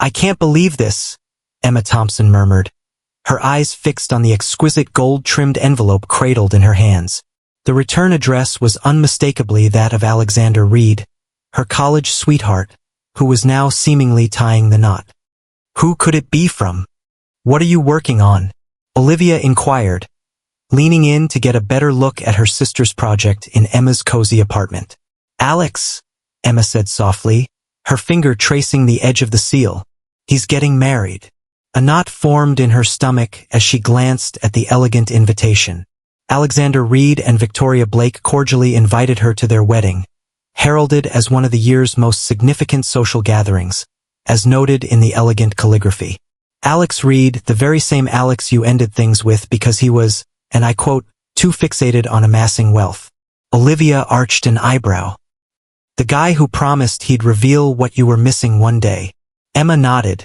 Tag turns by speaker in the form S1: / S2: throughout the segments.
S1: I can't believe this, Emma Thompson murmured, her eyes fixed on the exquisite gold-trimmed envelope cradled in her hands. The return address was unmistakably that of Alexander Reed, her college sweetheart, who was now seemingly tying the knot. Who could it be from? What are you working on? Olivia inquired, leaning in to get a better look at her sister's project in Emma's cozy apartment. Alex, Emma said softly, her finger tracing the edge of the seal. He's getting married. A knot formed in her stomach as she glanced at the elegant invitation. Alexander Reed and Victoria Blake cordially invited her to their wedding, heralded as one of the year's most significant social gatherings, as noted in the elegant calligraphy. Alex Reed, the very same Alex you ended things with because he was, and I quote, too fixated on amassing wealth. Olivia arched an eyebrow. The guy who promised he'd reveal what you were missing one day. Emma nodded,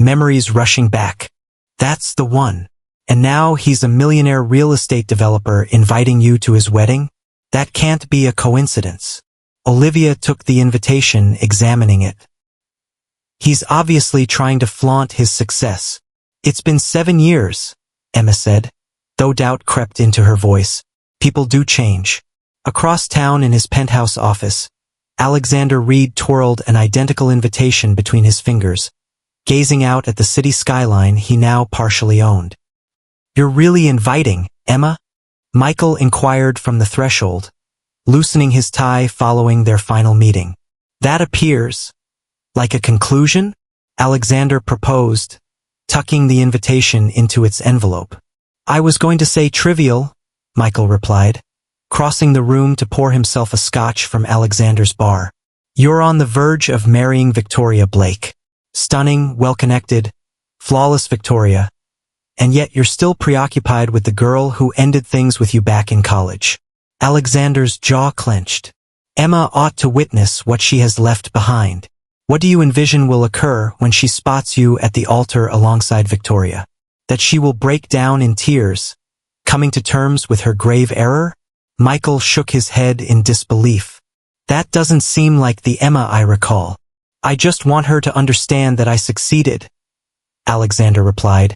S1: memories rushing back. That's the one. And now he's a millionaire real estate developer inviting you to his wedding? That can't be a coincidence. Olivia took the invitation, examining it. He's obviously trying to flaunt his success. It's been 7 years, Emma said, though doubt crept into her voice. People do change. Across town in his penthouse office, Alexander Reed twirled an identical invitation between his fingers, gazing out at the city skyline he now partially owned. You're really inviting, Emma? Michael inquired from the threshold, loosening his tie following their final meeting. That appears like a conclusion? Alexander proposed, tucking the invitation into its envelope. I was going to say trivial, Michael replied, crossing the room to pour himself a scotch from Alexander's bar. You're on the verge of marrying Victoria Blake. Stunning, well-connected, flawless Victoria. And yet you're still preoccupied with the girl who ended things with you back in college. Alexander's jaw clenched. Emma ought to witness what she has left behind. What do you envision will occur when she spots you at the altar alongside Victoria? That she will break down in tears, coming to terms with her grave error? Michael shook his head in disbelief. That doesn't seem like the Emma I recall. I just want her to understand that I succeeded, Alexander replied,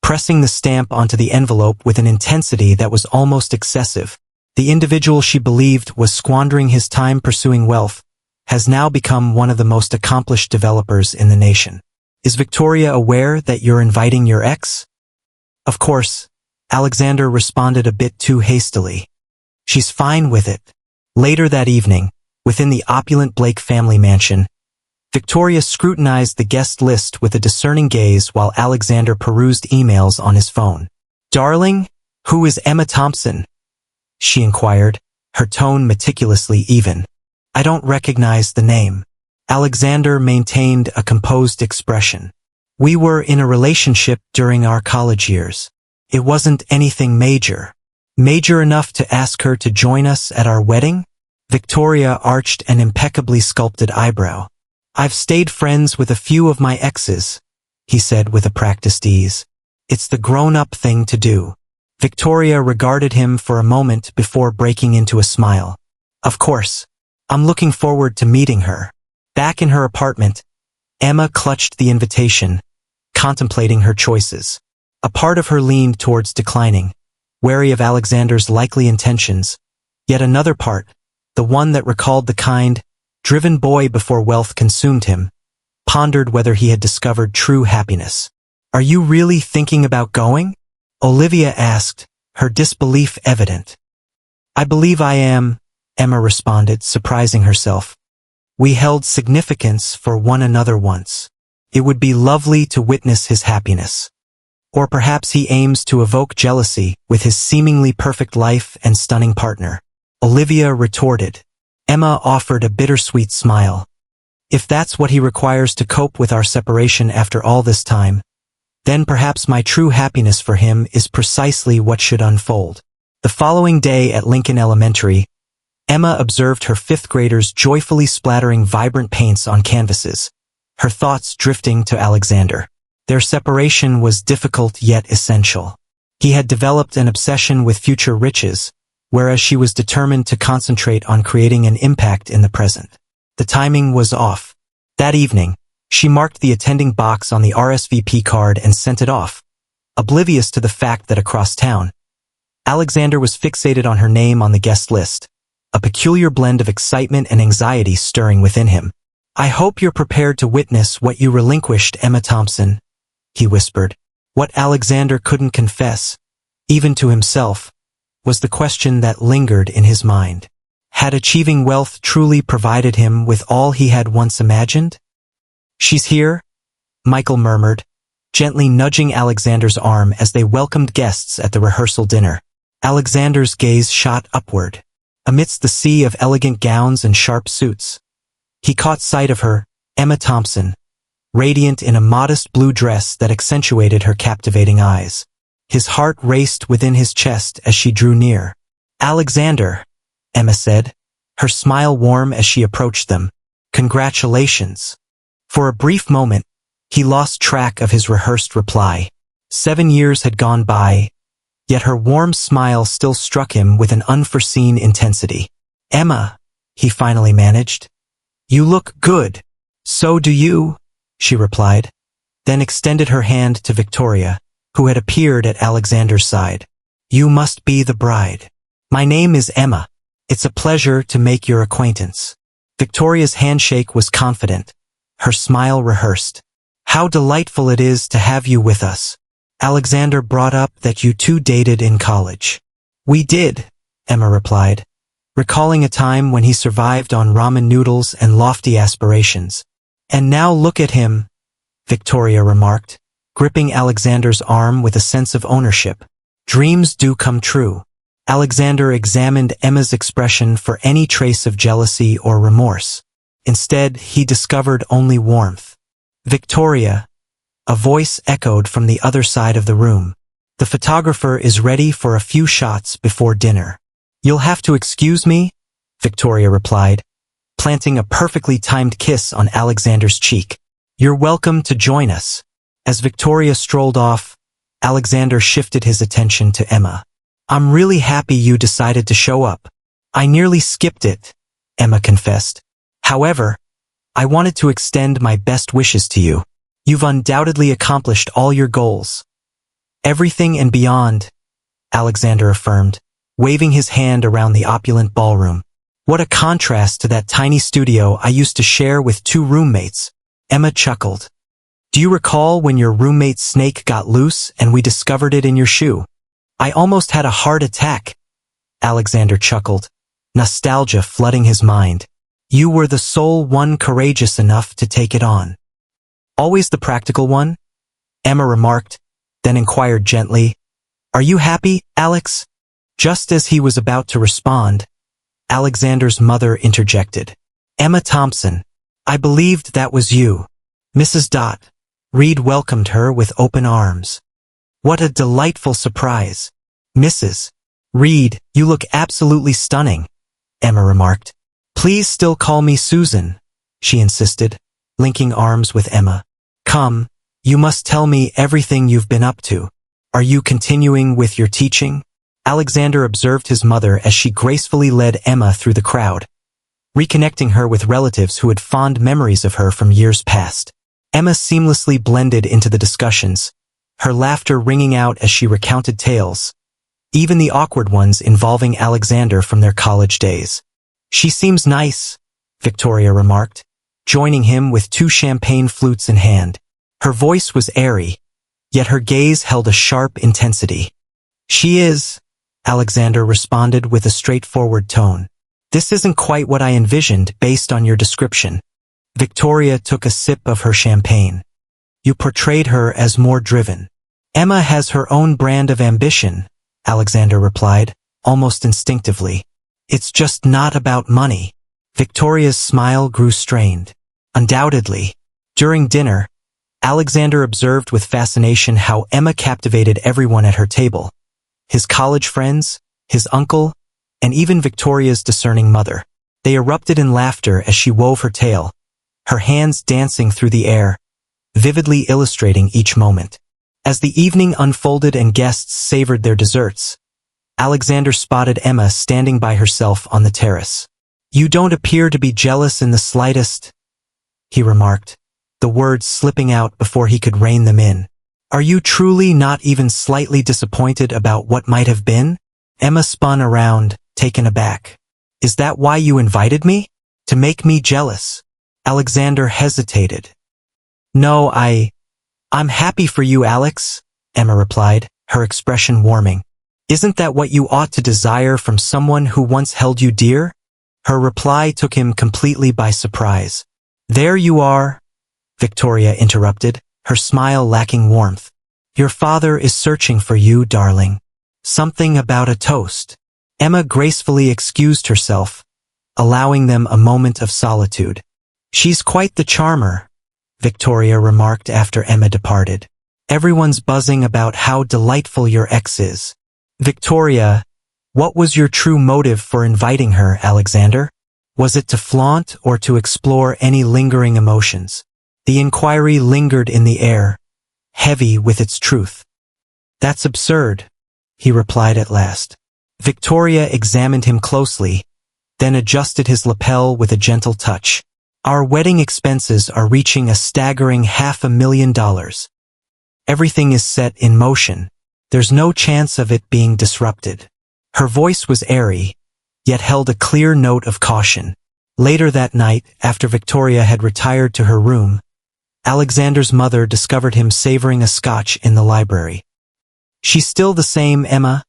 S1: pressing the stamp onto the envelope with an intensity that was almost excessive. The individual she believed was squandering his time pursuing wealth has now become one of the most accomplished developers in the nation. Is Victoria aware that you're inviting your ex? Of course, Alexander responded a bit too hastily. She's fine with it. Later that evening, within the opulent Blake family mansion, Victoria scrutinized the guest list with a discerning gaze while Alexander perused emails on his phone. Darling, who is Emma Thompson? She inquired, her tone meticulously even. I don't recognize the name. Alexander maintained a composed expression. We were in a relationship during our college years. It wasn't anything major. Major enough to ask her to join us at our wedding? Victoria arched an impeccably sculpted eyebrow. I've stayed friends with a few of my exes, he said with a practiced ease. It's the grown-up thing to do. Victoria regarded him for a moment before breaking into a smile. Of course. I'm looking forward to meeting her. Back in her apartment, Emma clutched the invitation, contemplating her choices. A part of her leaned towards declining, wary of Alexander's likely intentions. Yet another part, the one that recalled the kind, driven boy before wealth consumed him, pondered whether he had discovered true happiness. Are you really thinking about going? Olivia asked, her disbelief evident. I believe I am, Emma responded, surprising herself. We held significance for one another once. It would be lovely to witness his happiness. Or perhaps he aims to evoke jealousy with his seemingly perfect life and stunning partner. Olivia retorted. Emma offered a bittersweet smile. If that's what he requires to cope with our separation after all this time, then perhaps my true happiness for him is precisely what should unfold. The following day at Lincoln Elementary, Emma observed her fifth graders joyfully splattering vibrant paints on canvases, her thoughts drifting to Alexander. Their separation was difficult yet essential. He had developed an obsession with future riches, whereas she was determined to concentrate on creating an impact in the present. The timing was off. That evening, She marked the attending box on the RSVP card and sent it off, oblivious to the fact that across town, Alexander was fixated on her name on the guest list, a peculiar blend of excitement and anxiety stirring within him. "I hope you're prepared to witness what you relinquished, Emma Thompson," he whispered. What Alexander couldn't confess, even to himself, was the question that lingered in his mind. Had achieving wealth truly provided him with all he had once imagined? "She's here," Michael murmured, gently nudging Alexander's arm as they welcomed guests at the rehearsal dinner. Alexander's gaze shot upward. Amidst the sea of elegant gowns and sharp suits, he caught sight of her, Emma Thompson, radiant in a modest blue dress that accentuated her captivating eyes. His heart raced within his chest as she drew near. "Alexander," Emma said, her smile warm as she approached them. "Congratulations." For a brief moment, he lost track of his rehearsed reply. 7 years had gone by, yet her warm smile still struck him with an unforeseen intensity. "Emma," he finally managed. "You look good." "So do you," she replied, then extended her hand to Victoria, who had appeared at Alexander's side. "You must be the bride." "My name is Emma. It's a pleasure to make your acquaintance." Victoria's handshake was confident, her smile rehearsed. "How delightful it is to have you with us. Alexander brought up that you two dated in college." "We did," Emma replied, recalling a time when he survived on ramen noodles and lofty aspirations. "And now look at him," Victoria remarked, gripping Alexander's arm with a sense of ownership. "Dreams do come true." Alexander examined Emma's expression for any trace of jealousy or remorse. Instead, he discovered only warmth. "Victoria," a voice echoed from the other side of the room. "The photographer is ready for a few shots before dinner." "You'll have to excuse me," Victoria replied, planting a perfectly timed kiss on Alexander's cheek. "You're welcome to join us." As Victoria strolled off, Alexander shifted his attention to Emma. "I'm really happy you decided to show up. I nearly skipped it," Emma confessed. "However, I wanted to extend my best wishes to you. You've undoubtedly accomplished all your goals. Everything and beyond," Alexander affirmed, waving his hand around the opulent ballroom. "What a contrast to that tiny studio I used to share with 2 roommates." Emma chuckled. "Do you recall when your roommate's snake got loose and we discovered it in your shoe? I almost had a heart attack." Alexander chuckled, nostalgia flooding his mind. "You were the sole one courageous enough to take it on." "Always the practical one?" Emma remarked, then inquired gently, "Are you happy, Alex?" Just as he was about to respond, Alexander's mother interjected. "Emma Thompson, I believed that was you." "Mrs. Reed welcomed her with open arms. "What a delightful surprise." "Mrs. Reed, you look absolutely stunning," Emma remarked. "Please still call me Susan," she insisted, linking arms with Emma. "Come, you must tell me everything you've been up to. Are you continuing with your teaching?" Alexander observed his mother as she gracefully led Emma through the crowd, reconnecting her with relatives who had fond memories of her from years past. Emma seamlessly blended into the discussions, her laughter ringing out as she recounted tales, even the awkward ones involving Alexander from their college days. "She seems nice," Victoria remarked, joining him with 2 champagne flutes in hand. Her voice was airy, yet her gaze held a sharp intensity. "She is," Alexander responded with a straightforward tone. "This isn't quite what I envisioned based on your description." Victoria took a sip of her champagne. "You portrayed her as more driven." "Emma has her own brand of ambition," Alexander replied, almost instinctively. "It's just not about money." Victoria's smile grew strained. "Undoubtedly." During dinner, Alexander observed with fascination how Emma captivated everyone at her table. His college friends, his uncle, and even Victoria's discerning mother. They erupted in laughter as she wove her tale, her hands dancing through the air, vividly illustrating each moment. As the evening unfolded and guests savored their desserts, Alexander spotted Emma standing by herself on the terrace. "You don't appear to be jealous in the slightest," he remarked, the words slipping out before he could rein them in. Are you truly not even slightly disappointed about what might have been? Emma spun around, taken aback. Is that why you invited me? To make me jealous? Alexander hesitated. No, I'm happy for you, Alex, Emma replied, her expression warming. Isn't that what you ought to desire from someone who once held you dear? Her reply took him completely by surprise. There you are, Victoria interrupted, her smile lacking warmth. Your father is searching for you, darling. Something about a toast. Emma gracefully excused herself, allowing them a moment of solitude. She's quite the charmer, Victoria remarked after Emma departed. Everyone's buzzing about how delightful your ex is. Victoria, what was your true motive for inviting her, Alexander? Was it to flaunt or to explore any lingering emotions? The inquiry lingered in the air, heavy with its truth. That's absurd, he replied at last. Victoria examined him closely, then adjusted his lapel with a gentle touch. Our wedding expenses are reaching a staggering $500,000. Everything is set in motion. There's no chance of it being disrupted. Her voice was airy, yet held a clear note of caution. Later that night, after Victoria had retired to her room, Alexander's mother discovered him savoring a scotch in the library. She's still the same, Emma,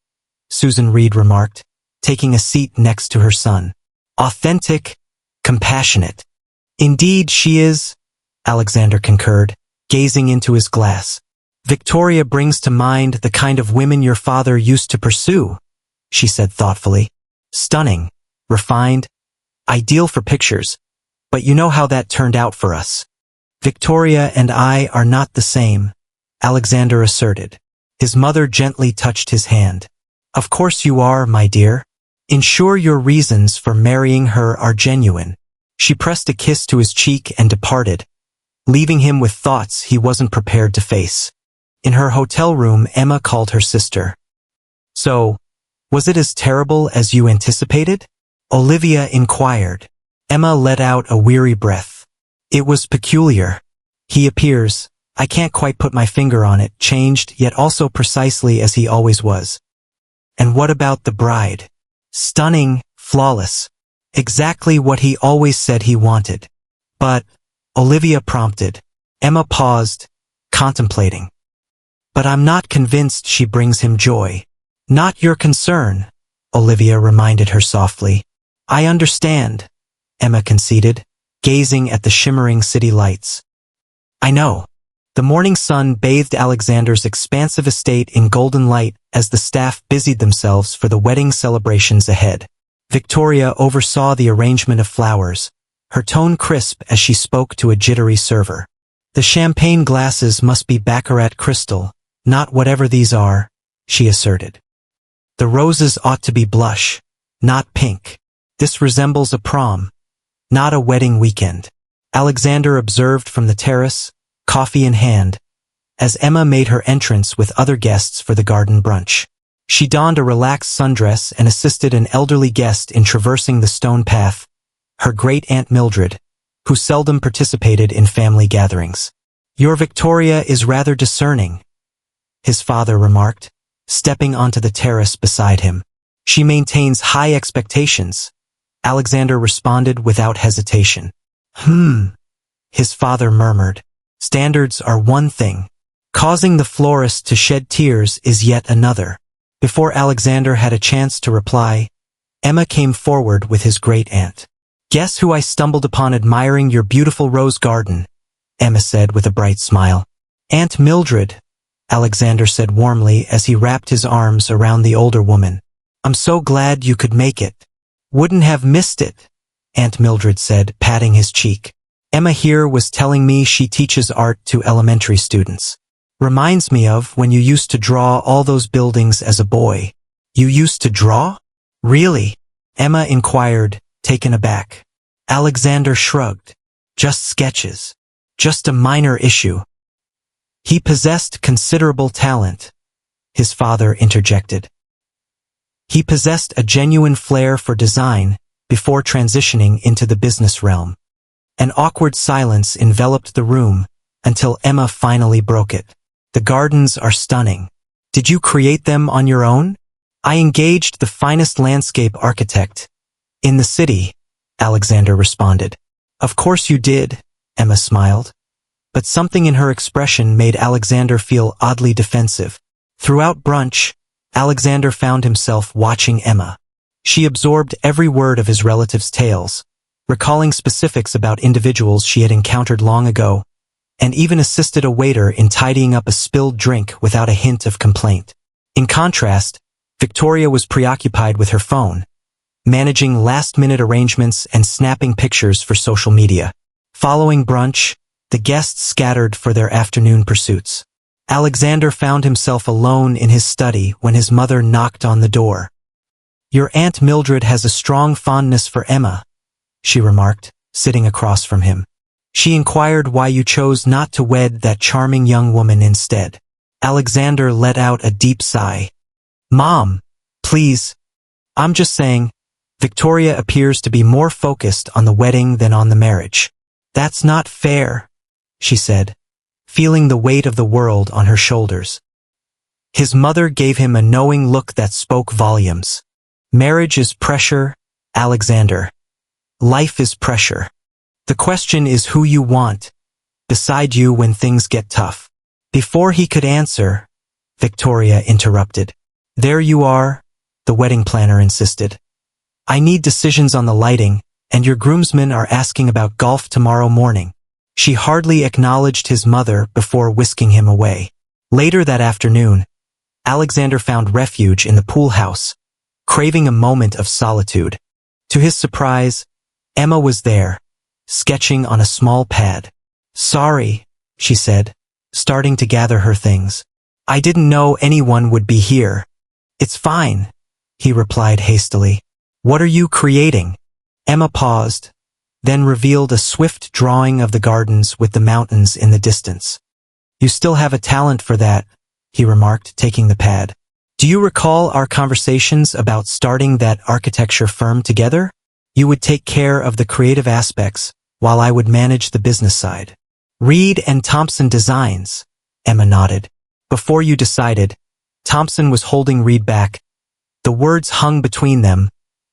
S1: Susan Reed remarked, taking a seat next to her son. Authentic, compassionate. Indeed she is, Alexander concurred, gazing into his glass. Victoria brings to mind the kind of women your father used to pursue, she said thoughtfully. Stunning, refined, ideal for pictures, but you know how that turned out for us. Victoria and I are not the same, Alexander asserted. His mother gently touched his hand. Of course you are, my dear. Ensure your reasons for marrying her are genuine. She pressed a kiss to his cheek and departed, leaving him with thoughts he wasn't prepared to face. In her hotel room, Emma called her sister. So, was it as terrible as you anticipated? Olivia inquired. Emma let out a weary breath. It was peculiar. He appears, I can't quite put my finger on it, changed yet also precisely as he always was. And what about the bride? Stunning, flawless. Exactly what he always said he wanted. But, Olivia prompted. Emma paused, contemplating. But I'm not convinced she brings him joy. Not your concern, Olivia reminded her softly. I understand, Emma conceded, gazing at the shimmering city lights. I know. The morning sun bathed Alexander's expansive estate in golden light as the staff busied themselves for the wedding celebrations ahead. Victoria oversaw the arrangement of flowers, her tone crisp as she spoke to a jittery server. The champagne glasses must be baccarat crystal, not whatever these are, she asserted. The roses ought to be blush, not pink. This resembles a prom, not a wedding weekend. Alexander observed from the terrace, coffee in hand, as Emma made her entrance with other guests for the garden brunch. She donned a relaxed sundress and assisted an elderly guest in traversing the stone path, her great-aunt Mildred, who seldom participated in family gatherings. Your Victoria is rather discerning, his father remarked, stepping onto the terrace beside him. She maintains high expectations, Alexander responded without hesitation. His father murmured. Standards are one thing. Causing the florist to shed tears is yet another. Before Alexander had a chance to reply, Emma came forward with his great-aunt. Guess who I stumbled upon admiring your beautiful rose garden, Emma said with a bright smile. Aunt Mildred, Alexander said warmly as he wrapped his arms around the older woman. I'm so glad you could make it. Wouldn't have missed it, Aunt Mildred said, patting his cheek. Emma here was telling me she teaches art to elementary students. Reminds me of when you used to draw all those buildings as a boy. You used to draw? Really? Emma inquired, taken aback. Alexander shrugged. Just sketches. Just a minor issue. He possessed considerable talent, his father interjected. He possessed a genuine flair for design before transitioning into the business realm. An awkward silence enveloped the room until Emma finally broke it. The gardens are stunning. Did you create them on your own? I engaged the finest landscape architect in the city, Alexander responded. Of course you did, Emma smiled. But something in her expression made Alexander feel oddly defensive. Throughout brunch, Alexander found himself watching Emma. She absorbed every word of his relatives' tales, recalling specifics about individuals she had encountered long ago, and even assisted a waiter in tidying up a spilled drink without a hint of complaint. In contrast, Victoria was preoccupied with her phone, managing last-minute arrangements and snapping pictures for social media. Following brunch, the guests scattered for their afternoon pursuits. Alexander found himself alone in his study when his mother knocked on the door. Your Aunt Mildred has a strong fondness for Emma, she remarked, sitting across from him. She inquired why you chose not to wed that charming young woman instead. Alexander let out a deep sigh. Mom, please. I'm just saying, Victoria appears to be more focused on the wedding than on the marriage. That's not fair, she said, feeling the weight of the world on her shoulders. His mother gave him a knowing look that spoke volumes. Marriage is pressure, Alexander. Life is pressure. The question is who you want beside you when things get tough. Before he could answer, Victoria interrupted. There you are, the wedding planner insisted. I need decisions on the lighting, and your groomsmen are asking about golf tomorrow morning. She hardly acknowledged his mother before whisking him away. Later that afternoon, Alexander found refuge in the pool house, craving a moment of solitude. To his surprise, Emma was there, sketching on a small pad. Sorry, she said, starting to gather her things. I didn't know anyone would be here. It's fine, he replied hastily. What are you creating? Emma paused, then revealed a swift drawing of the gardens with the mountains in the distance. You still have a talent for that, he remarked, taking the pad. Do you recall our conversations about starting that architecture firm together? You would take care of the creative aspects, while I would manage the business side. Reed and Thompson Designs, Emma nodded. Before you decided, Thompson was holding Reed back. The words hung between them,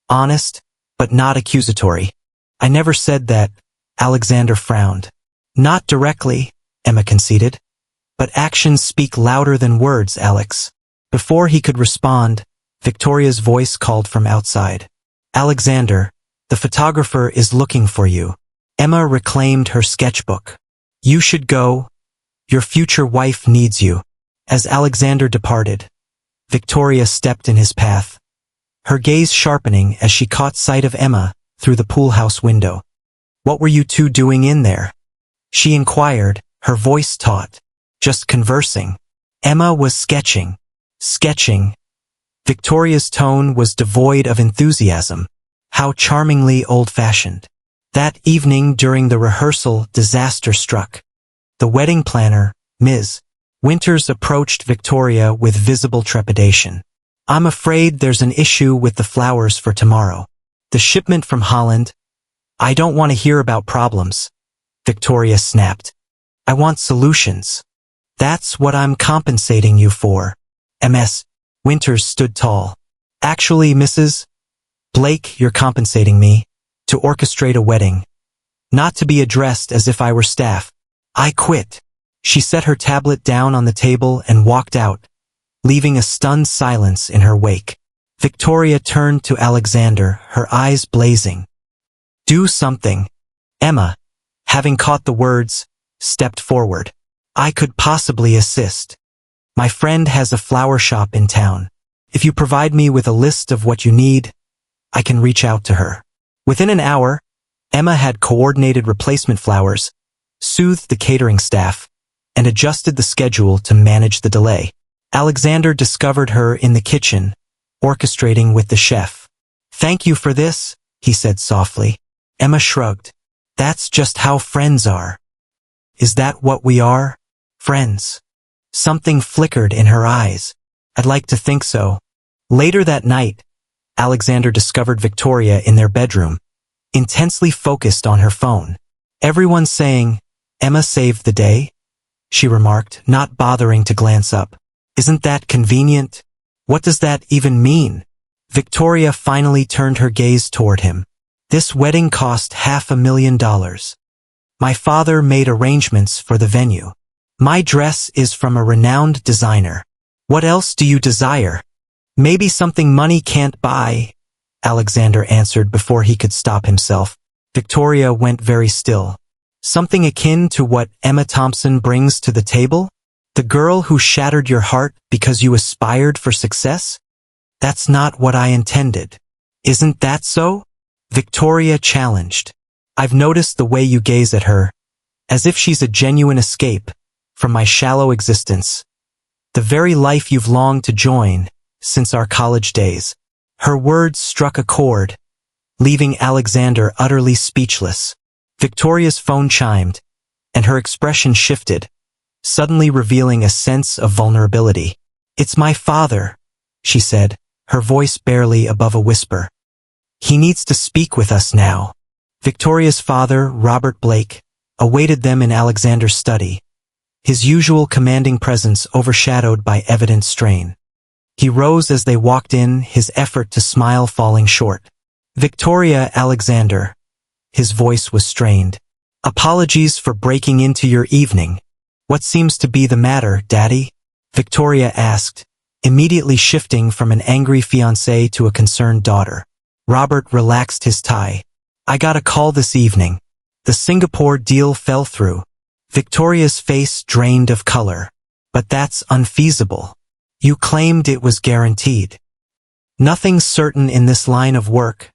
S1: honest, but not accusatory. I never said that, Alexander frowned. Not directly, Emma conceded. But actions speak louder than words, Alex. Before he could respond, Victoria's voice called from outside. Alexander, the photographer is looking for you. Emma reclaimed her sketchbook. You should go. Your future wife needs you. As Alexander departed, Victoria stepped in his path, her gaze sharpening as she caught sight of Emma through the pool house window. What were you two doing in there? She inquired, her voice taut. Just conversing. Emma was sketching. Sketching. Victoria's tone was devoid of enthusiasm. How charmingly old-fashioned. That evening during the rehearsal, disaster struck. The wedding planner, Ms. Winters, approached Victoria with visible trepidation. I'm afraid there's an issue with the flowers for tomorrow. The shipment from Holland. I don't want to hear about problems, Victoria snapped. I want solutions. That's what I'm compensating you for. Ms. Winters stood tall. Actually, Mrs. Blake, you're compensating me to orchestrate a wedding, not to be addressed as if I were staff. I quit. She set her tablet down on the table and walked out, leaving a stunned silence in her wake. Victoria turned to Alexander, her eyes blazing. Do something. Emma, having caught the words, stepped forward. I could possibly assist. My friend has a flower shop in town. If you provide me with a list of what you need, I can reach out to her. Within an hour, Emma had coordinated replacement flowers, soothed the catering staff, and adjusted the schedule to manage the delay. Alexander discovered her in the kitchen, orchestrating with the chef. Thank you for this, he said softly. Emma shrugged. That's just how friends are. Is that what we are? Friends. Something flickered in her eyes. I'd like to think so. Later that night, Alexander discovered Victoria in their bedroom, intensely focused on her phone. Everyone's saying, Emma saved the day? She remarked, not bothering to glance up. Isn't that convenient? What does that even mean? Victoria finally turned her gaze toward him. This wedding cost $500,000. My father made arrangements for the venue. My dress is from a renowned designer. What else do you desire? Maybe something money can't buy, Alexander answered before he could stop himself. Victoria went very still. Something akin to what Emma Thompson brings to the table? The girl who shattered your heart because you aspired for success? That's not what I intended. Isn't that so? Victoria challenged. I've noticed the way you gaze at her, as if she's a genuine escape from my shallow existence. The very life you've longed to join since our college days. Her words struck a chord, leaving Alexander utterly speechless. Victoria's phone chimed, and her expression shifted, suddenly revealing a sense of vulnerability. It's my father, she said, her voice barely above a whisper. He needs to speak with us now. Victoria's father, Robert Blake, awaited them in Alexander's study, his usual commanding presence overshadowed by evident strain. He rose as they walked in, his effort to smile falling short. Victoria, Alexander. His voice was strained. Apologies for breaking into your evening. What seems to be the matter, Daddy? Victoria asked, immediately shifting from an angry fiancé to a concerned daughter. Robert relaxed his tie. I got a call this evening. The Singapore deal fell through. Victoria's face drained of color. But that's unfeasible. You claimed it was guaranteed. Nothing's certain in this line of work,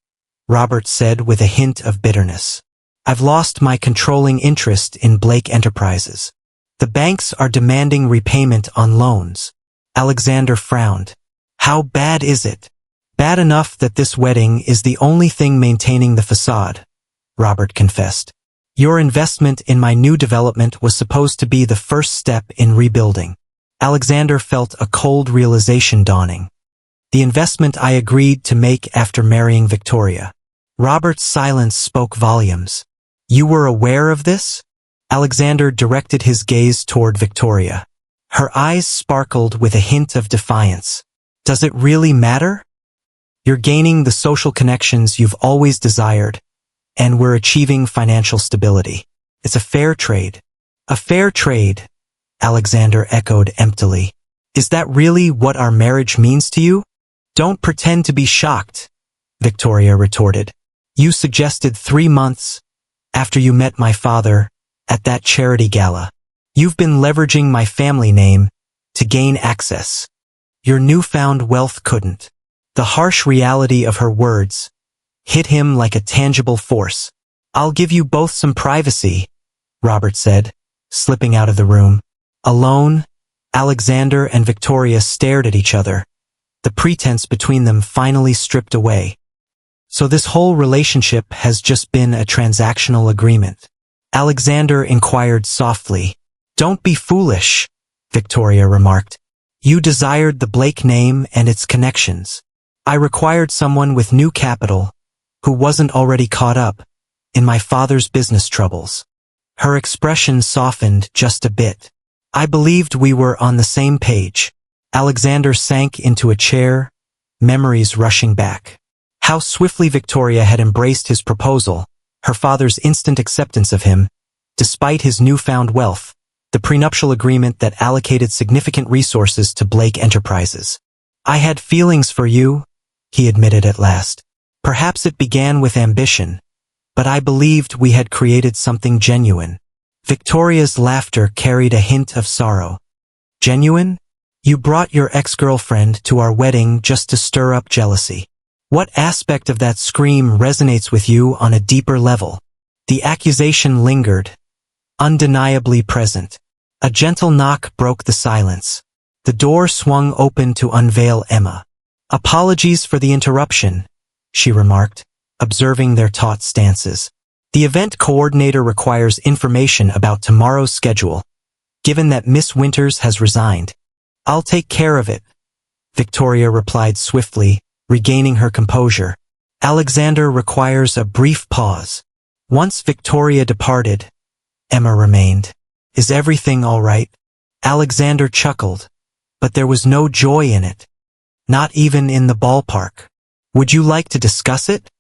S1: Robert said with a hint of bitterness. I've lost my controlling interest in Blake Enterprises. The banks are demanding repayment on loans. Alexander frowned. How bad is it? Bad enough that this wedding is the only thing maintaining the facade, Robert confessed. Your investment in my new development was supposed to be the first step in rebuilding. Alexander felt a cold realization dawning. The investment I agreed to make after marrying Victoria. Robert's silence spoke volumes. You were aware of this? Alexander directed his gaze toward Victoria. Her eyes sparkled with a hint of defiance. Does it really matter? You're gaining the social connections you've always desired, and we're achieving financial stability. It's a fair trade. A fair trade, Alexander echoed emptily. Is that really what our marriage means to you? Don't pretend to be shocked, Victoria retorted. You suggested 3 months after you met my father at that charity gala. You've been leveraging my family name to gain access. Your newfound wealth couldn't. The harsh reality of her words hit him like a tangible force. I'll give you both some privacy, Robert said, slipping out of the room. Alone, Alexander and Victoria stared at each other, the pretense between them finally stripped away. So this whole relationship has just been a transactional agreement. Alexander inquired softly. Don't be foolish, Victoria remarked. You desired the Blake name and its connections. I required someone with new capital, who wasn't already caught up in my father's business troubles. Her expression softened just a bit. I believed we were on the same page. Alexander sank into a chair, memories rushing back. How swiftly Victoria had embraced his proposal, her father's instant acceptance of him, despite his newfound wealth, the prenuptial agreement that allocated significant resources to Blake Enterprises. I had feelings for you, he admitted at last. Perhaps it began with ambition, but I believed we had created something genuine. Victoria's laughter carried a hint of sorrow. Genuine? You brought your ex-girlfriend to our wedding just to stir up jealousy. What aspect of that scream resonates with you on a deeper level? The accusation lingered, undeniably present. A gentle knock broke the silence. The door swung open to unveil Emma. Apologies for the interruption, she remarked, observing their taut stances. The event coordinator requires information about tomorrow's schedule, given that Miss Winters has resigned. I'll take care of it, Victoria replied swiftly, regaining her composure. Alexander requires a brief pause. Once Victoria departed, Emma remained. Is everything all right? Alexander chuckled, but there was no joy in it. Not even in the ballpark. Would you like to discuss it?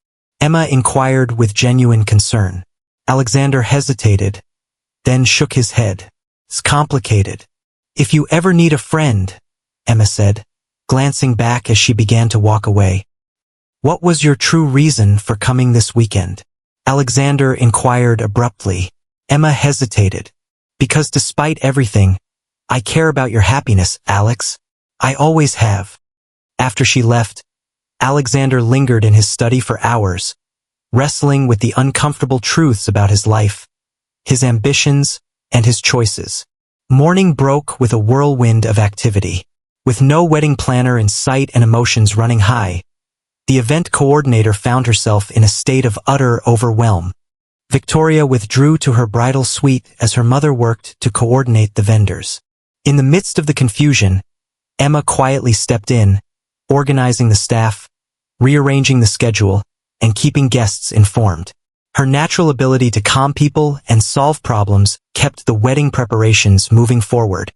S1: Emma inquired with genuine concern. Alexander hesitated, then shook his head. It's complicated. If you ever need a friend, Emma said, glancing back as she began to walk away. What was your true reason for coming this weekend? Alexander inquired abruptly. Emma hesitated. Because despite everything, I care about your happiness, Alex. I always have. After she left, Alexander lingered in his study for hours, wrestling with the uncomfortable truths about his life, his ambitions, and his choices. Morning broke with a whirlwind of activity. With no wedding planner in sight and emotions running high, the event coordinator found herself in a state of utter overwhelm. Victoria withdrew to her bridal suite as her mother worked to coordinate the vendors. In the midst of the confusion, Emma quietly stepped in, organizing the staff, rearranging the schedule, and keeping guests informed. Her natural ability to calm people and solve problems kept the wedding preparations moving forward.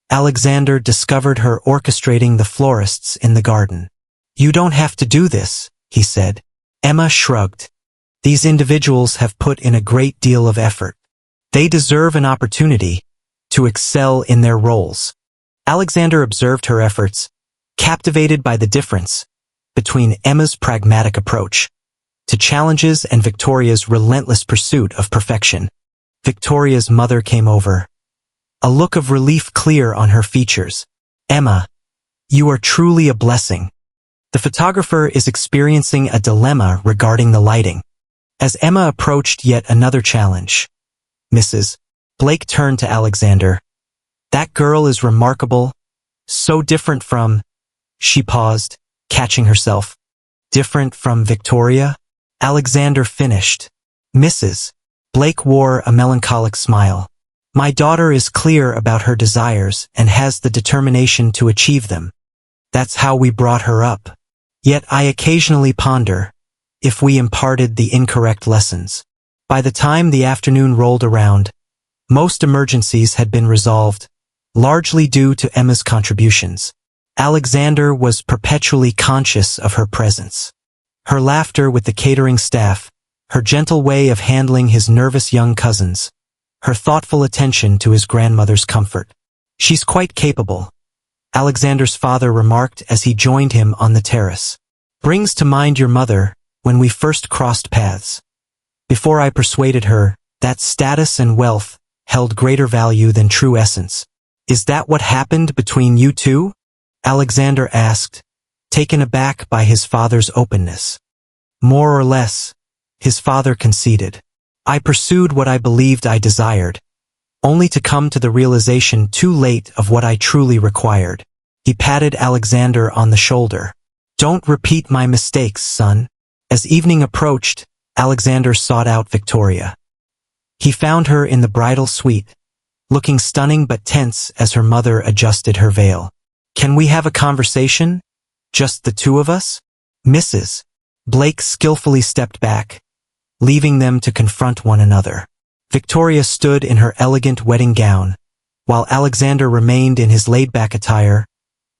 S1: Alexander discovered her orchestrating the florists in the garden. You don't have to do this, he said. Emma shrugged. These individuals have put in a great deal of effort. They deserve an opportunity to excel in their roles. Alexander observed her efforts, captivated by the difference between Emma's pragmatic approach to challenges and Victoria's relentless pursuit of perfection. Victoria's mother came over, a look of relief clear on her features. Emma, you are truly a blessing. The photographer is experiencing a dilemma regarding the lighting. As Emma approached yet another challenge, Mrs. Blake turned to Alexander. That girl is remarkable, so different from... She paused, catching herself. Different from Victoria? Alexander finished. Mrs. Blake wore a melancholic smile. My daughter is clear about her desires and has the determination to achieve them. That's how we brought her up. Yet I occasionally ponder if we imparted the incorrect lessons. By the time the afternoon rolled around, most emergencies had been resolved, largely due to Emma's contributions. Alexander was perpetually conscious of her presence. Her laughter with the catering staff, her gentle way of handling his nervous young cousins, her thoughtful attention to his grandmother's comfort. She's quite capable, Alexander's father remarked as he joined him on the terrace. Brings to mind your mother when we first crossed paths. Before I persuaded her that status and wealth held greater value than true essence. Is that what happened between you two? Alexander asked, taken aback by his father's openness. More or less, his father conceded. I pursued what I believed I desired, only to come to the realization too late of what I truly required. He patted Alexander on the shoulder. Don't repeat my mistakes, son. As evening approached, Alexander sought out Victoria. He found her in the bridal suite, looking stunning but tense as her mother adjusted her veil. Can we have a conversation? Just the two of us? Mrs. Blake skillfully stepped back, leaving them to confront one another. Victoria stood in her elegant wedding gown, while Alexander remained in his laid-back attire,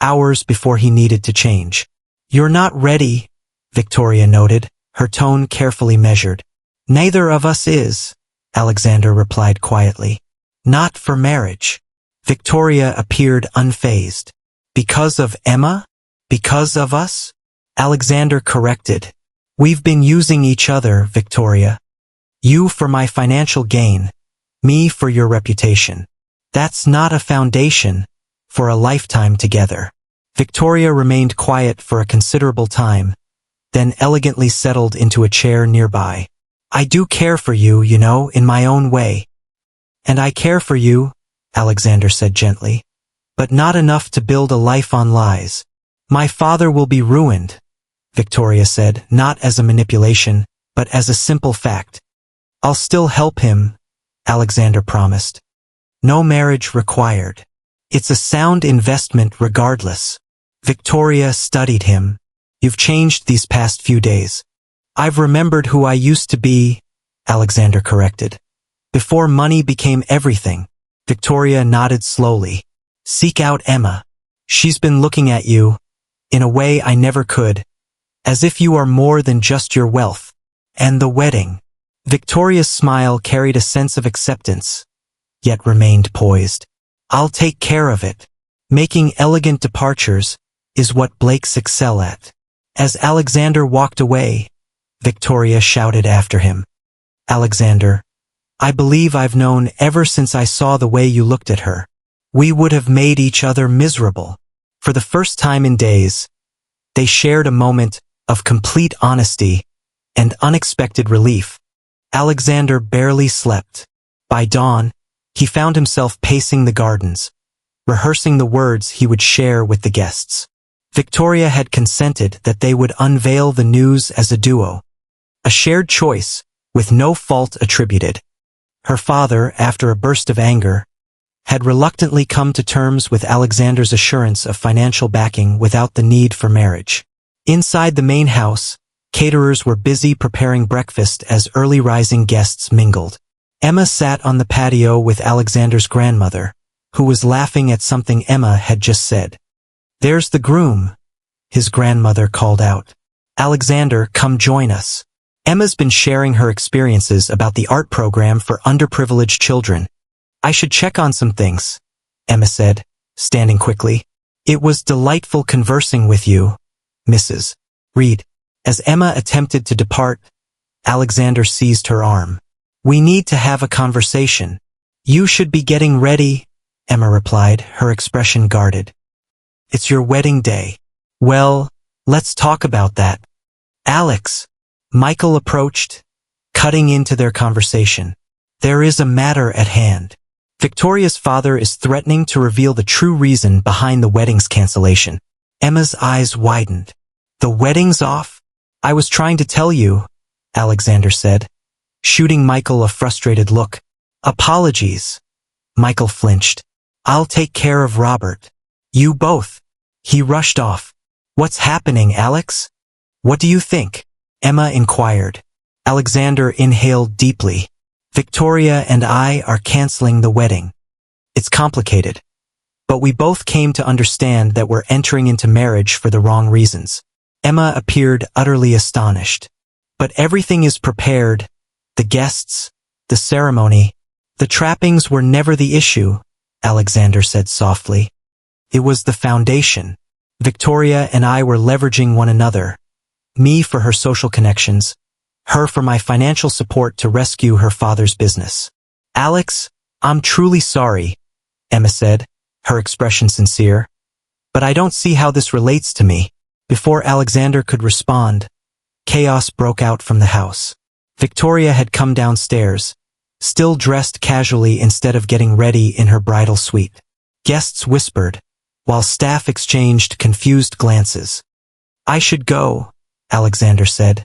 S1: hours before he needed to change. You're not ready, Victoria noted, her tone carefully measured. Neither of us is, Alexander replied quietly. Not for marriage. Victoria appeared unfazed. Because of Emma? Because of us? Alexander corrected. We've been using each other, Victoria. You for my financial gain, me for your reputation. That's not a foundation for a lifetime together. Victoria remained quiet for a considerable time, then elegantly settled into a chair nearby. I do care for you, you know, in my own way. And I care for you, Alexander said gently, but not enough to build a life on lies. My father will be ruined, Victoria said, not as a manipulation, but as a simple fact. I'll still help him, Alexander promised. No marriage required. It's a sound investment regardless. Victoria studied him. You've changed these past few days. I've remembered who I used to be, Alexander corrected. Before money became everything. Victoria nodded slowly. Seek out Emma. She's been looking at you, in a way I never could, as if you are more than just your wealth. And the wedding. Victoria's smile carried a sense of acceptance, yet remained poised. I'll take care of it. Making elegant departures is what Blakes excel at. As Alexander walked away, Victoria shouted after him. Alexander, I believe I've known ever since I saw the way you looked at her. We would have made each other miserable. For the first time in days, they shared a moment of complete honesty and unexpected relief. Alexander barely slept. By dawn, he found himself pacing the gardens, rehearsing the words he would share with the guests. Victoria had consented that they would unveil the news as a duo, a shared choice with no fault attributed. Her father, after a burst of anger, had reluctantly come to terms with Alexander's assurance of financial backing without the need for marriage. Inside the main house, caterers were busy preparing breakfast as early-rising guests mingled. Emma sat on the patio with Alexander's grandmother, who was laughing at something Emma had just said. There's the groom, his grandmother called out. Alexander, come join us. Emma's been sharing her experiences about the art program for underprivileged children. I should check on some things, Emma said, standing quickly. It was delightful conversing with you, Mrs. Reed. As Emma attempted to depart, Alexander seized her arm. We need to have a conversation. You should be getting ready, Emma replied, her expression guarded. It's your wedding day. Well, let's talk about that. Alex. Michael approached, cutting into their conversation. There is a matter at hand. Victoria's father is threatening to reveal the true reason behind the wedding's cancellation. Emma's eyes widened. The wedding's off? I was trying to tell you, Alexander said, shooting Michael a frustrated look. Apologies. Michael flinched. I'll take care of Robert. You both. He rushed off. What's happening, Alex? What do you think? Emma inquired. Alexander inhaled deeply. Victoria and I are canceling the wedding. It's complicated, but we both came to understand that we're entering into marriage for the wrong reasons. Emma appeared utterly astonished. But everything is prepared. The guests, the ceremony, the trappings were never the issue, Alexander said softly. It was the foundation. Victoria and I were leveraging one another. Me for her social connections, her for my financial support to rescue her father's business. Alex, I'm truly sorry, Emma said, her expression sincere. But I don't see how this relates to me. Before Alexander could respond, chaos broke out from the house. Victoria had come downstairs, still dressed casually instead of getting ready in her bridal suite. Guests whispered, while staff exchanged confused glances. I should go, Alexander said.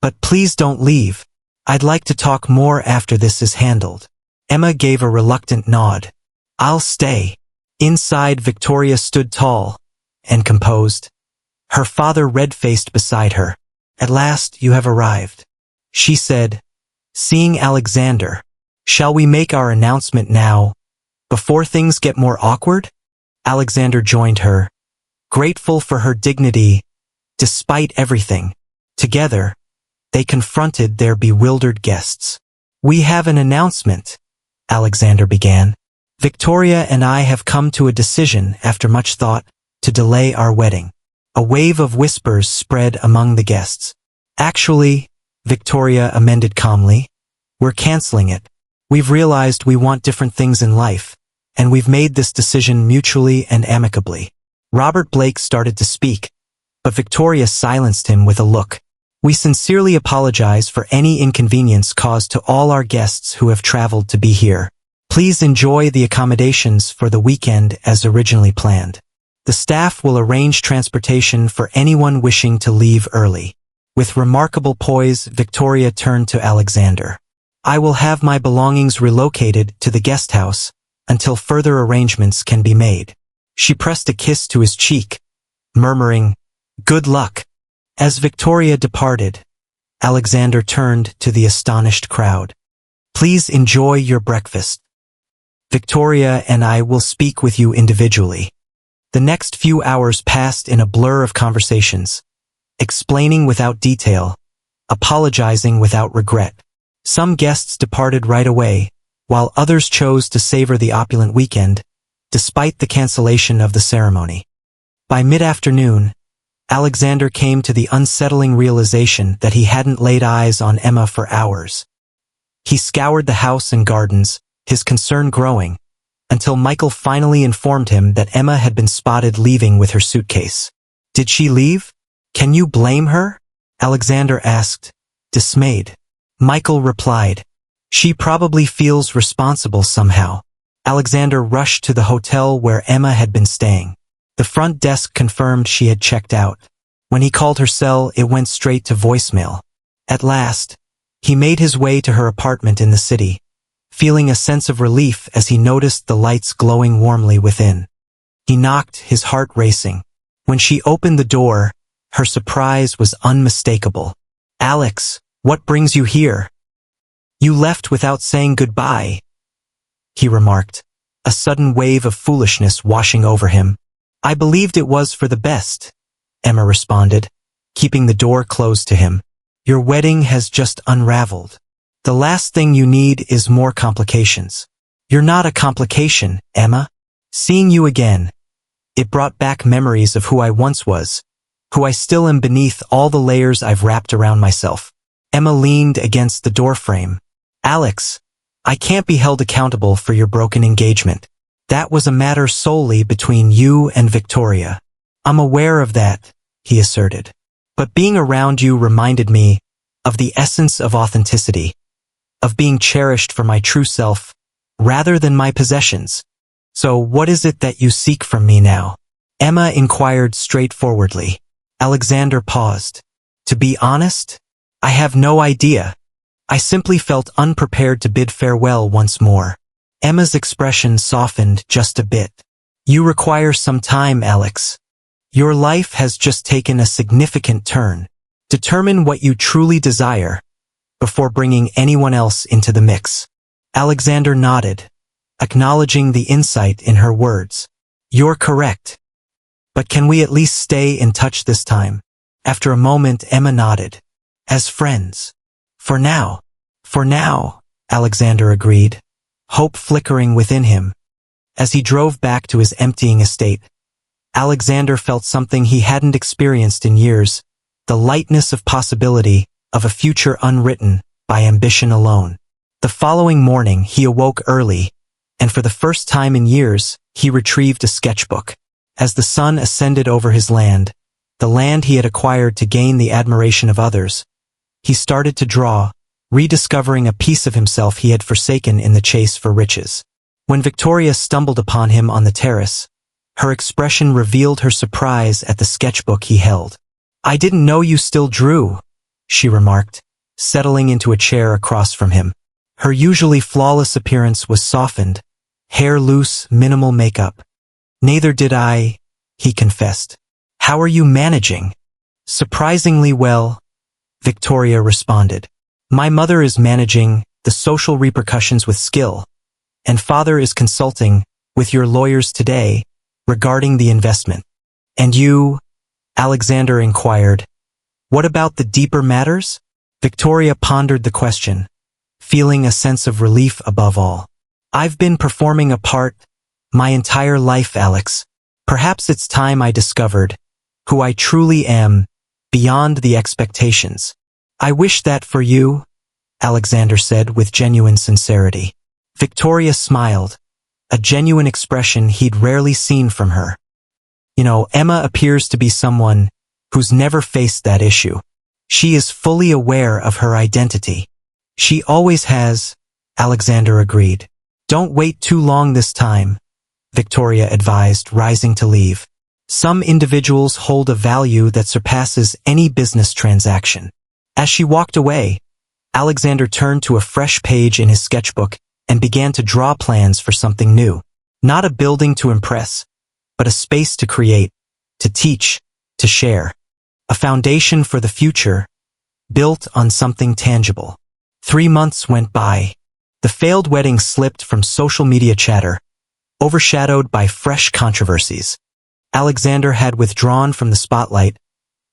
S1: But please don't leave. I'd like to talk more after this is handled. Emma gave a reluctant nod. I'll stay. Inside, Victoria stood tall and composed. Her father red-faced beside her. At last you have arrived, she said, seeing Alexander. Shall we make our announcement now, before things get more awkward? Alexander joined her, grateful for her dignity, despite everything. Together, they confronted their bewildered guests. We have an announcement, Alexander began. Victoria and I have come to a decision after much thought to delay our wedding. A wave of whispers spread among the guests. Actually, Victoria amended calmly, we're canceling it. We've realized we want different things in life, and we've made this decision mutually and amicably. Robert Blake started to speak, but Victoria silenced him with a look. We sincerely apologize for any inconvenience caused to all our guests who have traveled to be here. Please enjoy the accommodations for the weekend as originally planned. The staff will arrange transportation for anyone wishing to leave early. With remarkable poise, Victoria turned to Alexander. I will have my belongings relocated to the guest house until further arrangements can be made. She pressed a kiss to his cheek, murmuring, Good luck. As Victoria departed, Alexander turned to the astonished crowd. Please enjoy your breakfast. Victoria and I will speak with you individually. The next few hours passed in a blur of conversations, explaining without detail, apologizing without regret. Some guests departed right away, while others chose to savor the opulent weekend, despite the cancellation of the ceremony. By mid-afternoon, Alexander came to the unsettling realization that he hadn't laid eyes on Emma for hours. He scoured the house and gardens, his concern growing, until Michael finally informed him that Emma had been spotted leaving with her suitcase. Did she leave? Can you blame her? Alexander asked, dismayed. Michael replied, she probably feels responsible somehow. Alexander rushed to the hotel where Emma had been staying. The front desk confirmed she had checked out. When he called her cell, it went straight to voicemail. At last, he made his way to her apartment in the city, feeling a sense of relief as he noticed the lights glowing warmly within. He knocked, his heart racing. When she opened the door, her surprise was unmistakable. Alex, what brings you here? You left without saying goodbye, he remarked, a sudden wave of foolishness washing over him. I believed it was for the best, Emma responded, keeping the door closed to him. Your wedding has just unraveled. The last thing you need is more complications. You're not a complication, Emma. Seeing you again, it brought back memories of who I once was, who I still am beneath all the layers I've wrapped around myself. Emma leaned against the doorframe. Alex, I can't be held accountable for your broken engagement. That was a matter solely between you and Victoria. I'm aware of that, he asserted. But being around you reminded me of the essence of authenticity, of being cherished for my true self, rather than my possessions. So what is it that you seek from me now? Emma inquired straightforwardly. Alexander paused. To be honest, I have no idea. I simply felt unprepared to bid farewell once more. Emma's expression softened just a bit. You require some time, Alex. Your life has just taken a significant turn. Determine what you truly desire before bringing anyone else into the mix. Alexander nodded, acknowledging the insight in her words. You're correct. But can we at least stay in touch this time? After a moment, Emma nodded. As friends. For now, Alexander agreed, hope flickering within him. As he drove back to his emptying estate, Alexander felt something he hadn't experienced in years, the lightness of possibility of a future unwritten by ambition alone. The following morning he awoke early, and for the first time in years, he retrieved a sketchbook. As the sun ascended over his land, the land he had acquired to gain the admiration of others, he started to draw, rediscovering a piece of himself he had forsaken in the chase for riches. When Victoria stumbled upon him on the terrace, her expression revealed her surprise at the sketchbook he held. I didn't know you still drew, she remarked, settling into a chair across from him. Her usually flawless appearance was softened, hair loose, minimal makeup. Neither did I, he confessed. How are you managing? Surprisingly well, Victoria responded. My mother is managing the social repercussions with skill, and father is consulting with your lawyers today regarding the investment. And you, Alexander inquired, what about the deeper matters? Victoria pondered the question, feeling a sense of relief above all. I've been performing a part my entire life, Alex. Perhaps it's time I discovered who I truly am beyond the expectations. I wish that for you, Alexander said with genuine sincerity. Victoria smiled, a genuine expression he'd rarely seen from her. You know, Emma appears to be someone who's never faced that issue. She is fully aware of her identity. She always has, Alexander agreed. Don't wait too long this time, Victoria advised, rising to leave. Some individuals hold a value that surpasses any business transaction. As she walked away, Alexander turned to a fresh page in his sketchbook and began to draw plans for something new. Not a building to impress, but a space to create, to teach, to share. A foundation for the future built on something tangible. 3 months went by. The failed wedding slipped from social media chatter, overshadowed by fresh controversies. Alexander had withdrawn from the spotlight,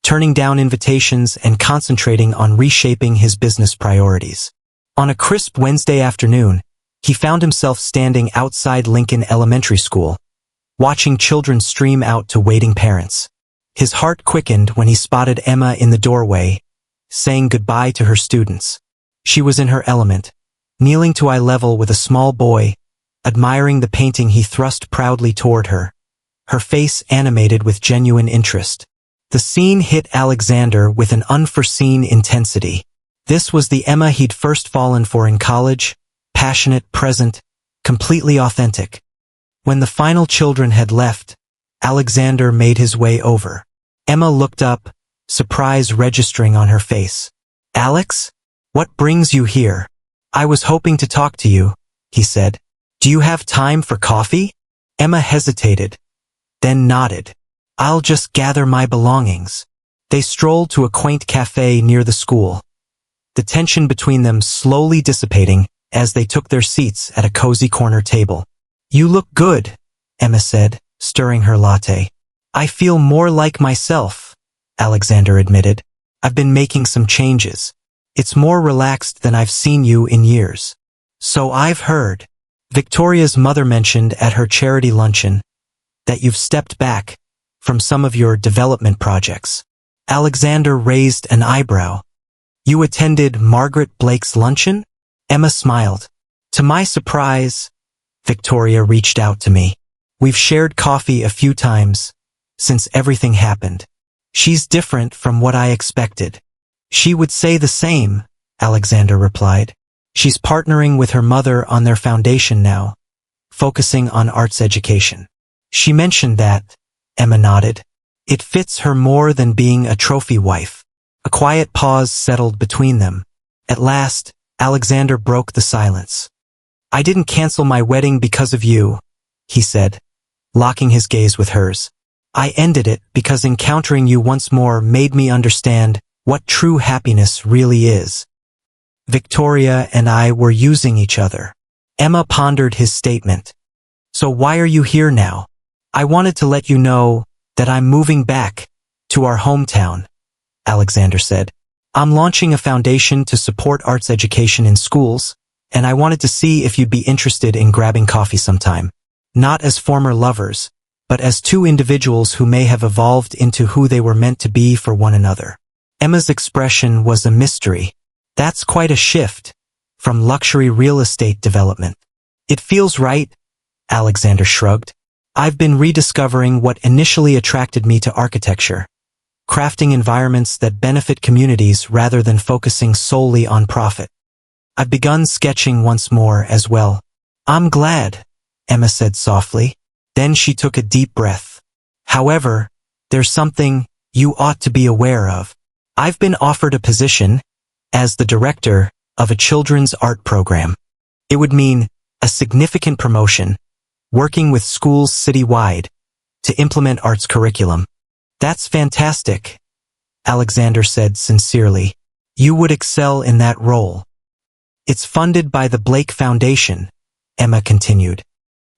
S1: turning down invitations and concentrating on reshaping his business priorities. On a crisp Wednesday afternoon, he found himself standing outside Lincoln Elementary School, watching children stream out to waiting parents. His heart quickened when he spotted Emma in the doorway, saying goodbye to her students. She was in her element, kneeling to eye level with a small boy, admiring the painting he thrust proudly toward her, her face animated with genuine interest. The scene hit Alexander with an unforeseen intensity. This was the Emma he'd first fallen for in college, passionate, present, completely authentic. When the final children had left, Alexander made his way over. Emma looked up, surprise registering on her face. "Alex? What brings you here?" "I was hoping to talk to you," he said. "Do you have time for coffee?" Emma hesitated, then nodded. "I'll just gather my belongings." They strolled to a quaint cafe near the school, the tension between them slowly dissipating as they took their seats at a cozy corner table. "You look good," Emma said, stirring her latte. "I feel more like myself," Alexander admitted. "I've been making some changes. It's more relaxed than I've seen you in years." "So I've heard." Victoria's mother mentioned at her charity luncheon that you've stepped back from some of your development projects. Alexander raised an eyebrow. "You attended Margaret Blake's luncheon?" Emma smiled. "To my surprise, Victoria reached out to me. We've shared coffee a few times since everything happened. She's different from what I expected." "She would say the same," Alexander replied. "She's partnering with her mother on their foundation now, focusing on arts education." "She mentioned that," Emma nodded. "It fits her more than being a trophy wife." A quiet pause settled between them. At last, Alexander broke the silence. "I didn't cancel my wedding because of you," he said, locking his gaze with hers. "I ended it because encountering you once more made me understand what true happiness really is. Victoria and I were using each other." Emma pondered his statement. "So why are you here now?" "I wanted to let you know that I'm moving back to our hometown," Alexander said. "I'm launching a foundation to support arts education in schools, and I wanted to see if you'd be interested in grabbing coffee sometime. Not as former lovers, but as two individuals who may have evolved into who they were meant to be for one another." Emma's expression was a mystery. "That's quite a shift from luxury real estate development." "It feels right," Alexander shrugged. "I've been rediscovering what initially attracted me to architecture, crafting environments that benefit communities rather than focusing solely on profit. I've begun sketching once more as well." "I'm glad," Emma said softly. Then she took a deep breath. "However, there's something you ought to be aware of. I've been offered a position as the director of a children's art program. It would mean a significant promotion, working with schools citywide to implement arts curriculum." "That's fantastic," Alexander said sincerely. "You would excel in that role." "It's funded by the Blake Foundation," Emma continued.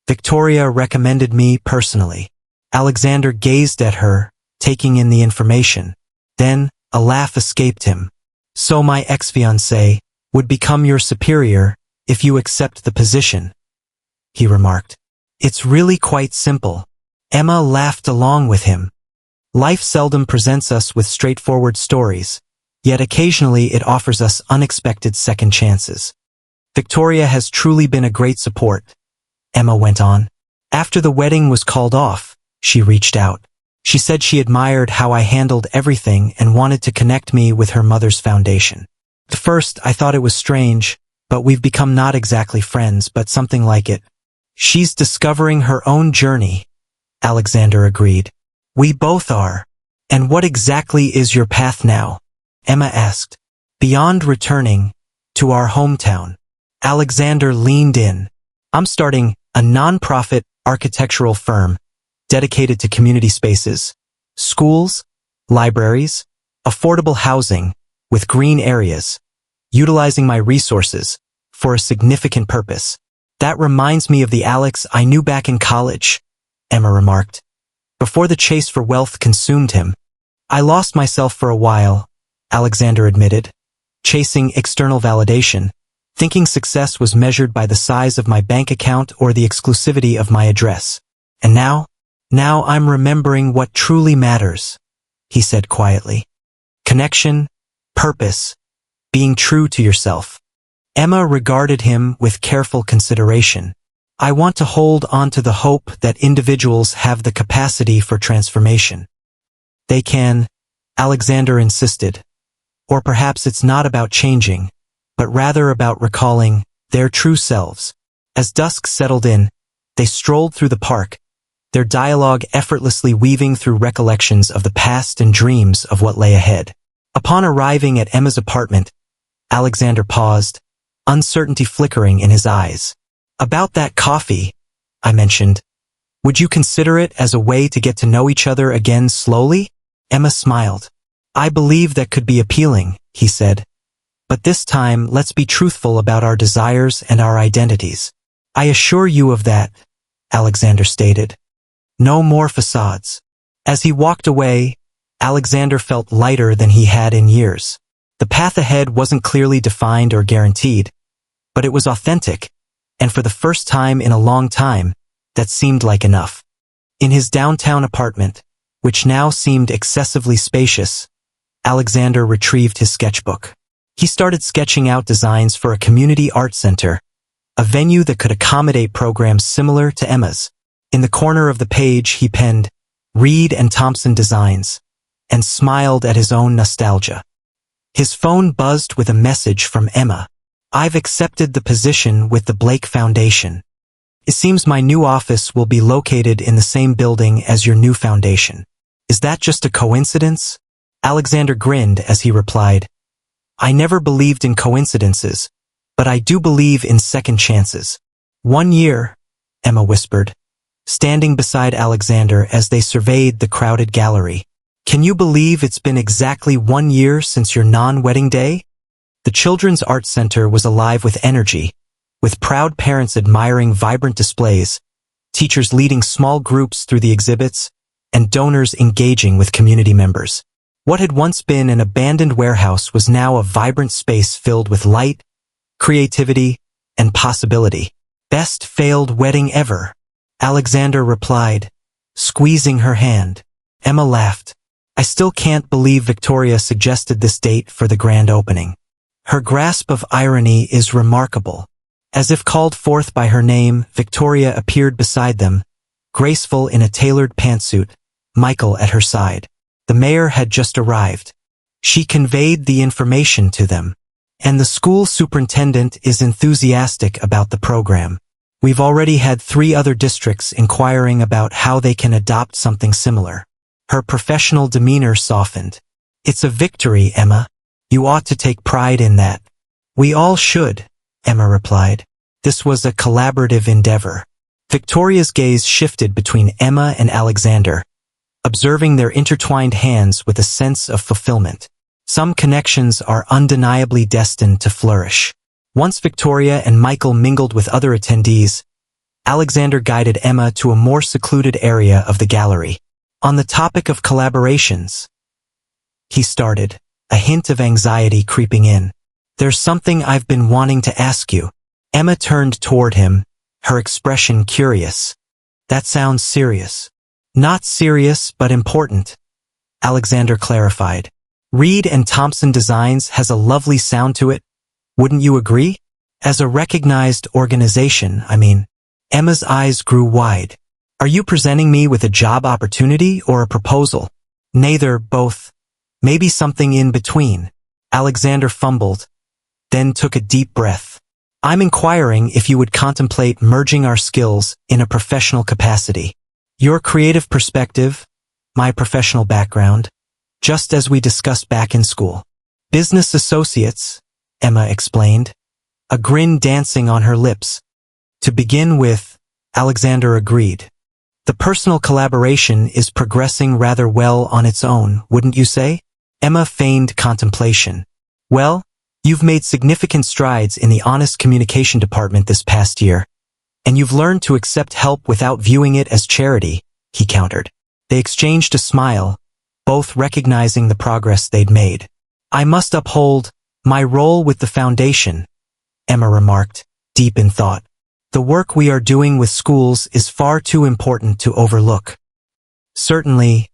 S1: "Victoria recommended me personally." Alexander gazed at her, taking in the information. Then, a laugh escaped him. "So my ex-fiancé would become your superior if you accept the position," he remarked. "It's really quite simple." Emma laughed along with him. Life seldom presents us with straightforward stories, yet occasionally it offers us unexpected second chances. "Victoria has truly been a great support," Emma went on. "After the wedding was called off, she reached out. She said she admired how I handled everything and wanted to connect me with her mother's foundation. At first, I thought it was strange, but we've become not exactly friends, but something like it." "She's discovering her own journey," Alexander agreed. "We both are." "And what exactly is your path now?" Emma asked. "Beyond returning to our hometown." Alexander leaned in. "I'm starting a non-profit architectural firm dedicated to community spaces, schools, libraries, affordable housing, with green areas, utilizing my resources for a significant purpose. That reminds me of the Alex I knew back in college, Emma remarked. Before the chase for wealth consumed him. I lost myself for a while, Alexander admitted, chasing external validation, thinking success was measured by the size of my bank account or the exclusivity of my address. And now I'm remembering what truly matters, he said quietly. Connection, purpose, being true to yourself. Emma regarded him with careful consideration. I want to hold on to the hope that individuals have the capacity for transformation. They can, Alexander insisted. Or perhaps it's not about changing, but rather about recalling their true selves. As dusk settled in, they strolled through the park, their dialogue effortlessly weaving through recollections of the past and dreams of what lay ahead. Upon arriving at Emma's apartment, Alexander paused, uncertainty flickering in his eyes. About that coffee, I mentioned. Would you consider it as a way to get to know each other again slowly? Emma smiled. I believe that could be appealing, he said. But this time, let's be truthful about our desires and our identities. I assure you of that, Alexander stated. No more facades. As he walked away, Alexander felt lighter than he had in years. The path ahead wasn't clearly defined or guaranteed, but it was authentic, and for the first time in a long time, that seemed like enough. In his downtown apartment, which now seemed excessively spacious, Alexander retrieved his sketchbook. He started sketching out designs for a community art center, a venue that could accommodate programs similar to Emma's. In the corner of the page, he penned, Reed and Thompson Designs, and smiled at his own nostalgia. His phone buzzed with a message from Emma. I've accepted the position with the Blake Foundation. It seems my new office will be located in the same building as your new foundation. Is that just a coincidence? Alexander grinned as he replied, I never believed in coincidences, but I do believe in second chances. 1 year, Emma whispered, standing beside Alexander as they surveyed the crowded gallery. Can you believe it's been exactly 1 year since your non-wedding day? The Children's Art Center was alive with energy, with proud parents admiring vibrant displays, teachers leading small groups through the exhibits, and donors engaging with community members. What had once been an abandoned warehouse was now a vibrant space filled with light, creativity, and possibility. Best failed wedding ever, Alexander replied, squeezing her hand. Emma laughed. I still can't believe Victoria suggested this date for the grand opening. Her grasp of irony is remarkable. As if called forth by her name, Victoria appeared beside them, graceful in a tailored pantsuit, Michael at her side. The mayor had just arrived. She conveyed the information to them. And the school superintendent is enthusiastic about the program. We've already had 3 other districts inquiring about how they can adopt something similar. Her professional demeanor softened. It's a victory, Emma. You ought to take pride in that. We all should, Emma replied. This was a collaborative endeavor. Victoria's gaze shifted between Emma and Alexander, observing their intertwined hands with a sense of fulfillment. Some connections are undeniably destined to flourish. Once Victoria and Michael mingled with other attendees, Alexander guided Emma to a more secluded area of the gallery. On the topic of collaborations, he started, a hint of anxiety creeping in. There's something I've been wanting to ask you. Emma turned toward him, her expression curious. That sounds serious. Not serious, but important, Alexander clarified. Reed and Thompson Designs has a lovely sound to it. Wouldn't you agree? As a recognized organization, I mean. Emma's eyes grew wide. Are you presenting me with a job opportunity or a proposal? Neither, both. Maybe something in between. Alexander fumbled, then took a deep breath. I'm inquiring if you would contemplate merging our skills in a professional capacity. Your creative perspective, my professional background, just as we discussed back in school. Business associates, Emma explained, a grin dancing on her lips. To begin with, Alexander agreed. The personal collaboration is progressing rather well on its own, wouldn't you say? Emma feigned contemplation. Well, you've made significant strides in the honest communication department this past year, and you've learned to accept help without viewing it as charity, he countered. They exchanged a smile, both recognizing the progress they'd made. I must uphold my role with the foundation, Emma remarked, deep in thought. The work we are doing with schools is far too important to overlook. Certainly,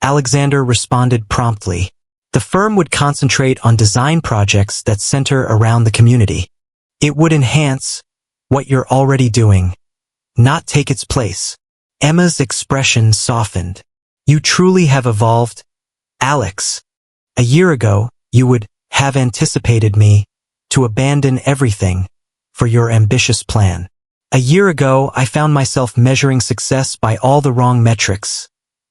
S1: Alexander responded promptly. The firm would concentrate on design projects that center around the community. It would enhance what you're already doing, not take its place. Emma's expression softened. You truly have evolved, Alex. A year ago, you would have anticipated me to abandon everything for your ambitious plan. A year ago, I found myself measuring success by all the wrong metrics,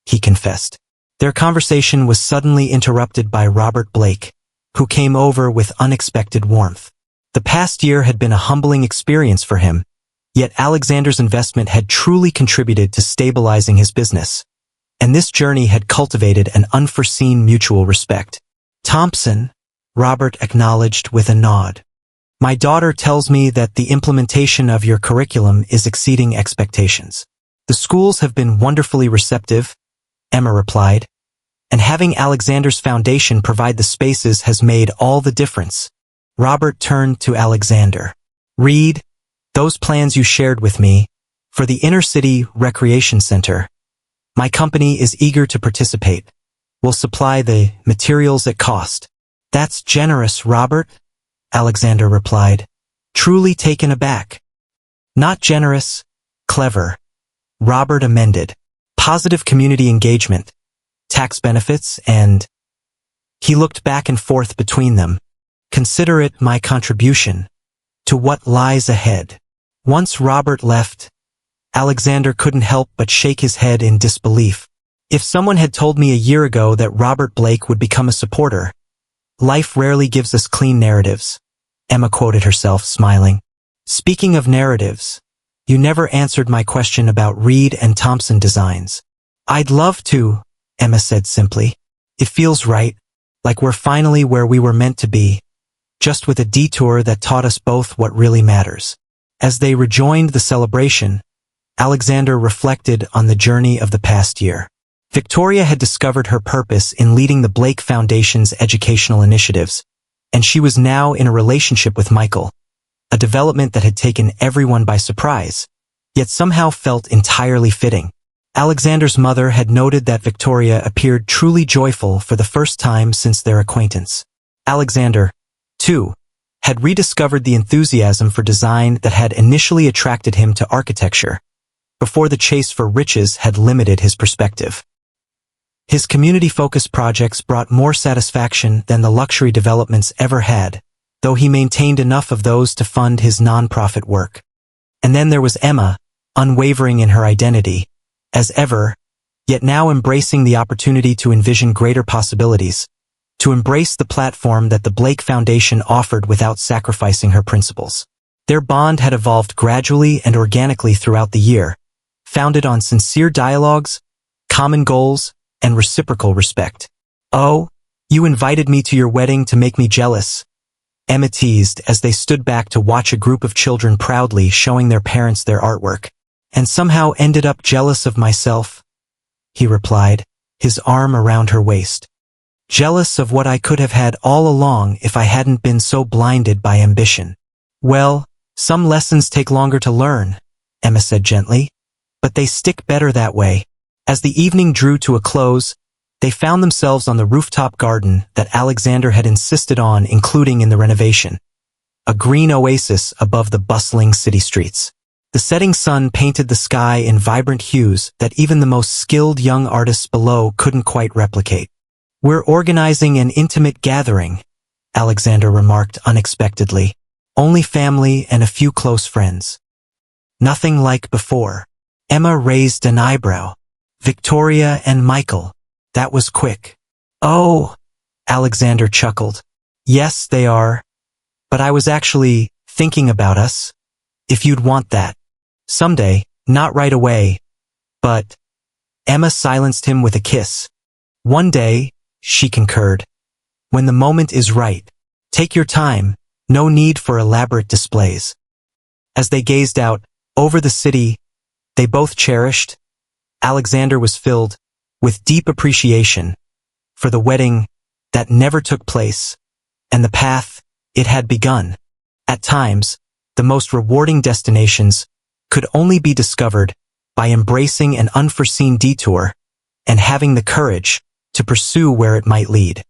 S1: he confessed. Their conversation was suddenly interrupted by Robert Blake, who came over with unexpected warmth. The past year had been a humbling experience for him, yet Alexander's investment had truly contributed to stabilizing his business, and this journey had cultivated an unforeseen mutual respect. Thompson, Robert acknowledged with a nod. My daughter tells me that the implementation of your curriculum is exceeding expectations. The schools have been wonderfully receptive, Emma replied, and having Alexander's foundation provide the spaces has made all the difference. Robert turned to Alexander. Read, those plans you shared with me, for the inner city recreation center. My company is eager to participate. We'll supply the materials at cost. That's generous, Robert, Alexander replied, truly taken aback. Not generous, clever, Robert amended. Positive community engagement, tax benefits, and... He looked back and forth between them. Consider it my contribution to what lies ahead. Once Robert left, Alexander couldn't help but shake his head in disbelief. If someone had told me a year ago that Robert Blake would become a supporter, life rarely gives us clean narratives, Emma quoted herself, smiling. Speaking of narratives, you never answered my question about Reed and Thompson designs. I'd love to, Emma said simply. It feels right, like we're finally where we were meant to be, just with a detour that taught us both what really matters. As they rejoined the celebration, Alexander reflected on the journey of the past year. Victoria had discovered her purpose in leading the Blake Foundation's educational initiatives, and she was now in a relationship with Michael, a development that had taken everyone by surprise, yet somehow felt entirely fitting. Alexander's mother had noted that Victoria appeared truly joyful for the first time since their acquaintance. Alexander, too, had rediscovered the enthusiasm for design that had initially attracted him to architecture, before the chase for riches had limited his perspective. His community-focused projects brought more satisfaction than the luxury developments ever had, though he maintained enough of those to fund his non-profit work. And then there was Emma, unwavering in her identity, as ever, yet now embracing the opportunity to envision greater possibilities, to embrace the platform that the Blake Foundation offered without sacrificing her principles. Their bond had evolved gradually and organically throughout the year, founded on sincere dialogues, common goals, and reciprocal respect. Oh, you invited me to your wedding to make me jealous, Emma teased as they stood back to watch a group of children proudly showing their parents their artwork. And somehow ended up jealous of myself, he replied, his arm around her waist. Jealous of what I could have had all along if I hadn't been so blinded by ambition. Well, some lessons take longer to learn, Emma said gently, but they stick better that way. As the evening drew to a close, they found themselves on the rooftop garden that Alexander had insisted on including in the renovation, a green oasis above the bustling city streets. The setting sun painted the sky in vibrant hues that even the most skilled young artists below couldn't quite replicate. We're organizing an intimate gathering, Alexander remarked unexpectedly. Only family and a few close friends. Nothing like before. Emma raised an eyebrow. Victoria and Michael. That was quick. Oh, Alexander chuckled. Yes, they are. But I was actually thinking about us. If you'd want that. Someday, not right away. But... Emma silenced him with a kiss. One day, she concurred. When the moment is right. Take your time, no need for elaborate displays. As they gazed out over the city they both cherished, Alexander was filled with deep appreciation for the wedding that never took place and the path it had begun. At times, the most rewarding destinations could only be discovered by embracing an unforeseen detour and having the courage to pursue where it might lead.